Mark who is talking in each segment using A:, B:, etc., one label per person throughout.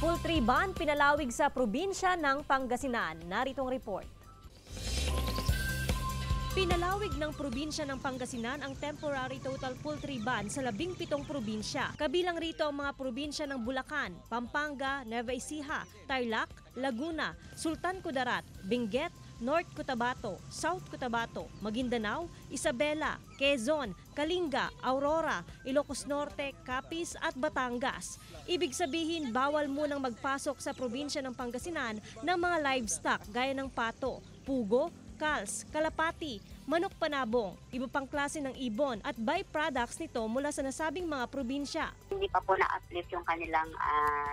A: Poultry ban pinalawig sa probinsya ng Pangasinan. Narito ang report. Pinalawig ng probinsya ng Pangasinan ang temporary total poultry ban sa 17 probinsya. Kabilang rito ang mga probinsya ng Bulacan, Pampanga, Nueva Ecija, Tarlac, Laguna, Sultan Kudarat, Benguet, North Cotabato, South Cotabato, Maguindanao, Isabela, Quezon, Kalinga, Aurora, Ilocos Norte, Capiz at Batangas. Ibig sabihin, bawal munang magpasok sa probinsya ng Pangasinan ng mga livestock gaya ng pato, pugo, kals, kalapati, manok panabong, iba pang klase ng ibon at byproducts nito mula sa nasabing mga probinsya.
B: Hindi pa po na-uplift yung kanilang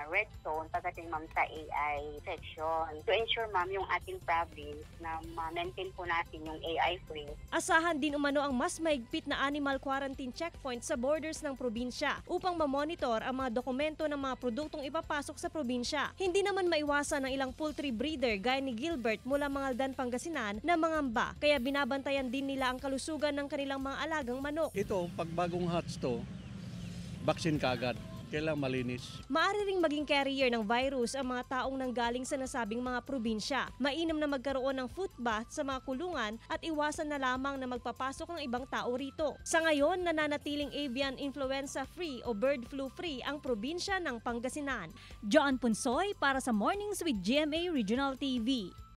B: red zone pagdating ma'am sa AI section. To ensure ma'am yung ating province na ma-maintain po natin yung AI free.
A: Asahan din umano ang mas mahigpit na animal quarantine checkpoint sa borders ng probinsya upang mamonitor ang mga dokumento ng mga produktong ipapasok sa probinsya. Hindi naman maiwasan ng ilang poultry breeder gaya ni Gilbert mula Mangaldan, Pangasinan na mangamba, kaya binabantayan din nila ang kalusugan ng kanilang mga alagang manok.
C: Ito, pag bagong hatch to, vaccine kaagad. Kailangan malinis.
A: Maaari ring maging carrier ng virus ang mga taong nanggaling sa nasabing mga probinsya. Mainam na magkaroon ng foot bath sa mga kulungan at iwasan na lamang na magpapasok ng ibang tao rito. Sa ngayon, nananatiling avian influenza free o bird flu free ang probinsya ng Pangasinan. John Punsoy para sa Mornings with GMA Regional TV.